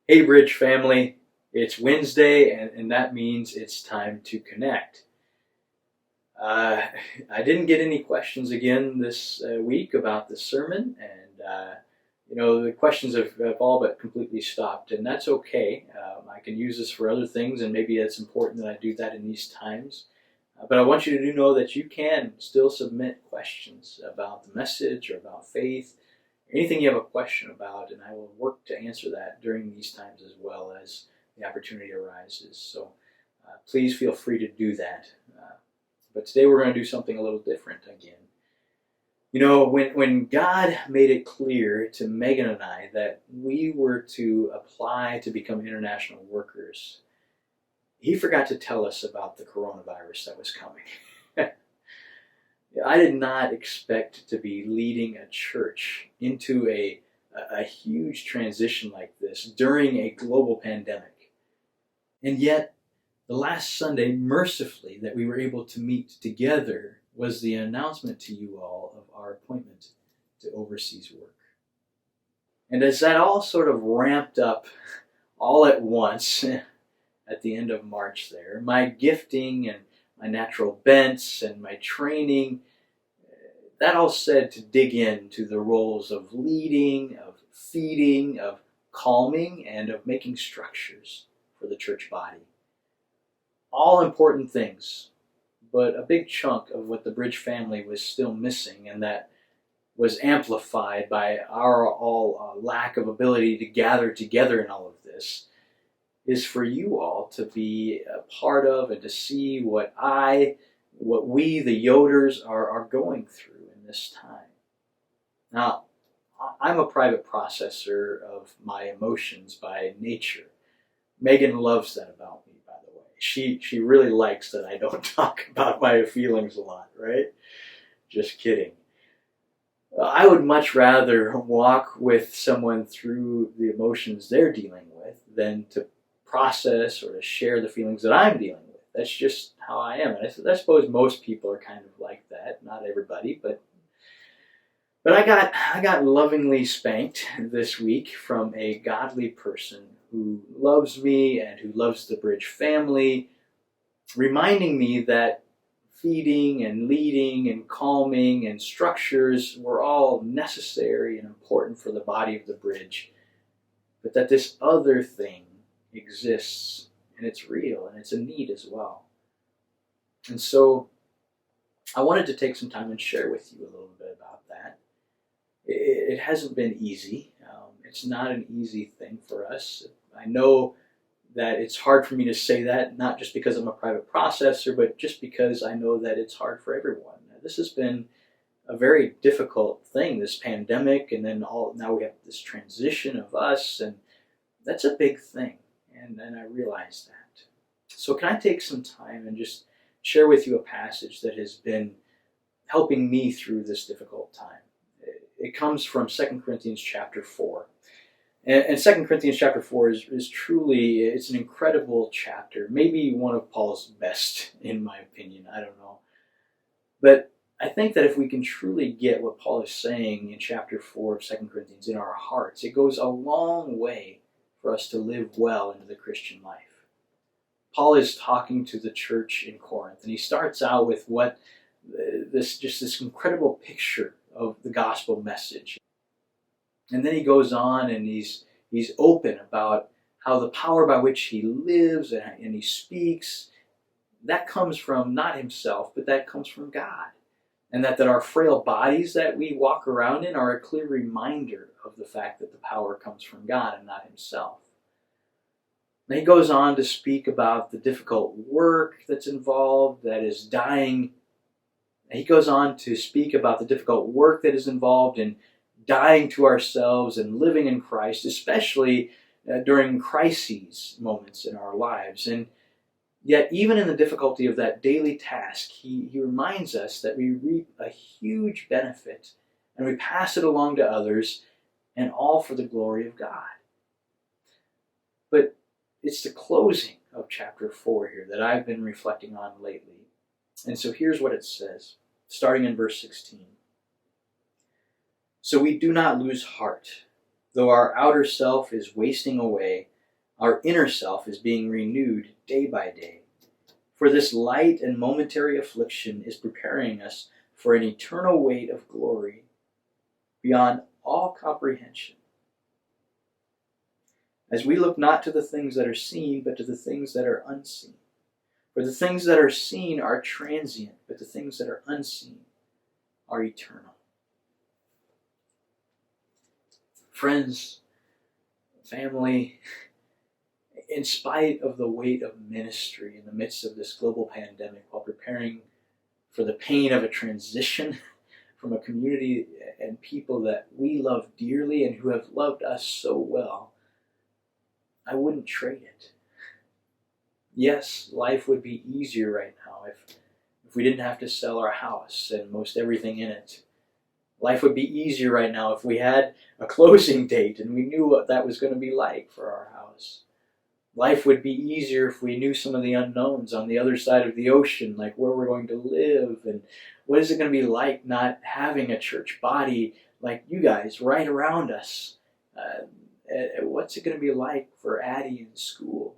Hey, Bridge family, it's Wednesday, and that means it's time to connect. Uh, I didn't get any questions again this week about the sermon, and the questions have all but completely stopped, and that's okay. I can use this for other things, and maybe it's important that I do that in these times. But I want you to know that you can still submit questions about the message or about faith, anything you have a question about, and I will work to answer that during these times as well as the opportunity arises. So please feel free to do that. But today we're going to do something a little different again. You know, when God made it clear to Megan and I that we were to apply to become international workers, He forgot to tell us about the coronavirus that was coming. I did not expect to be leading a church into a huge transition like this during a global pandemic. And yet, the last Sunday, mercifully, that we were able to meet together was the announcement to you all of our appointment to overseas work. And as that all sort of ramped up all at once at the end of March there, my gifting and my natural bents and my training, that all said to dig into the roles of leading, of feeding, of calming, and of making structures for the church body. All important things, but a big chunk of what the Bridge family was still missing, and that was amplified by our all lack of ability to gather together in all of this, is for you all to be a part of and to see what we, the Yoders, are going through in this time. Now, I'm a private processor of my emotions by nature. Megan loves that about me, by the way. She really likes that I don't talk about my feelings a lot, right? Just kidding. I would much rather walk with someone through the emotions they're dealing with than to process or to share the feelings that I'm dealing with. That's just how I am. And I suppose most people are kind of like that. Not everybody, but I got lovingly spanked this week from a godly person who loves me and who loves the Bridge family, reminding me that feeding and leading and calming and structures were all necessary and important for the body of the Bridge, but that this other thing exists, and it's real, and it's a need as well. And so I wanted to take some time and share with you a little bit about that. It hasn't been easy. It's not an easy thing for us. I know that it's hard for me to say that, not just because I'm a private processor, but just because I know that it's hard for everyone. This has been a very difficult thing, this pandemic, and then now we have this transition of us, and that's a big thing, and I realize that. So can I take some time and just share with you a passage that has been helping me through this difficult time? It comes from 2 Corinthians chapter 4. And 2 Corinthians chapter 4 is truly, it's an incredible chapter. Maybe one of Paul's best, in my opinion. I don't know. But I think that if we can truly get what Paul is saying in chapter 4 of 2 Corinthians in our hearts, it goes a long way for us to live well into the Christian life. Paul is talking to the church in Corinth, and he starts out with this incredible picture of the gospel message. And then he goes on and he's open about how the power by which he lives and he speaks, that comes from not himself, but that comes from God. And that our frail bodies that we walk around in are a clear reminder of the fact that the power comes from God and not himself. And he goes on to speak about the difficult work that's involved, that is dying. He goes on to speak about the difficult work that is involved in dying to ourselves and living in Christ, especially during crises moments in our lives. And yet, even in the difficulty of that daily task, he reminds us that we reap a huge benefit and we pass it along to others, and all for the glory of God. But it's the closing of chapter 4 here that I've been reflecting on lately. And so here's what it says, starting in verse 16. So we do not lose heart, though our outer self is wasting away, Our inner self is being renewed day by day. For this light and momentary affliction is preparing us for an eternal weight of glory beyond all comprehension. As we look not to the things that are seen, but to the things that are unseen. For the things that are seen are transient, but the things that are unseen are eternal. Friends, family, in spite of the weight of ministry in the midst of this global pandemic, while preparing for the pain of a transition from a community and people that we love dearly and who have loved us so well, I wouldn't trade it. Yes, life would be easier right now if we didn't have to sell our house and most everything in it. Life would be easier right now if we had a closing date and we knew what that was going to be like for our house. Life would be easier if we knew some of the unknowns on the other side of the ocean, like where we're going to live and what is it going to be like not having a church body like you guys right around us. What's it going to be like for Addie in school?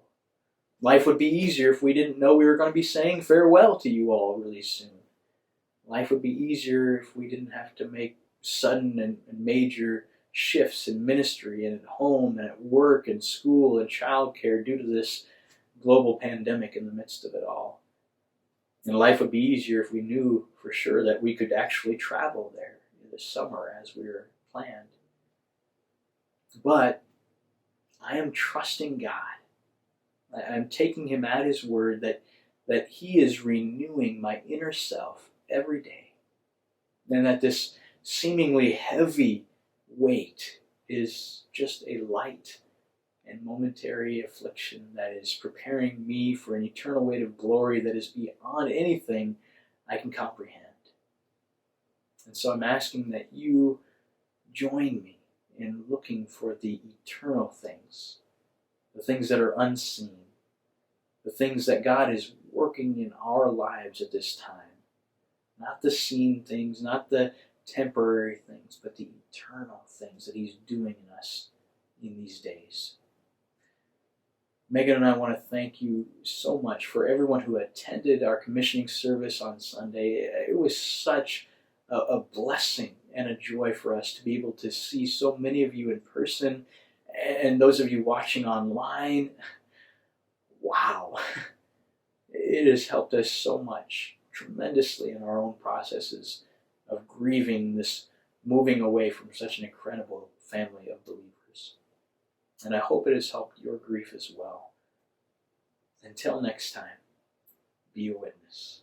Life would be easier if we didn't know we were going to be saying farewell to you all really soon. Life would be easier if we didn't have to make sudden and major shifts in ministry and at home and at work and school and childcare due to this global pandemic in the midst of it all. And life would be easier if we knew for sure that we could actually travel there this summer as we were planned. But I am trusting God. I'm taking Him at His word that He is renewing my inner self every day. And that this seemingly heavy weight is just a light and momentary affliction that is preparing me for an eternal weight of glory that is beyond anything I can comprehend. And so I'm asking that you join me in looking for the eternal things, the things that are unseen, the things that God is working in our lives at this time. Not the seen things, not the temporary things, but the eternal things that He's doing in us in these days. Megan and I want to thank you so much for everyone who attended our commissioning service on Sunday. It was such a blessing and a joy for us to be able to see so many of you in person and those of you watching online. Wow. It has helped us so much, tremendously, in our own processes of grieving this moving away from such an incredible family of believers. And I hope it has helped your grief as well. Until next time, be a witness.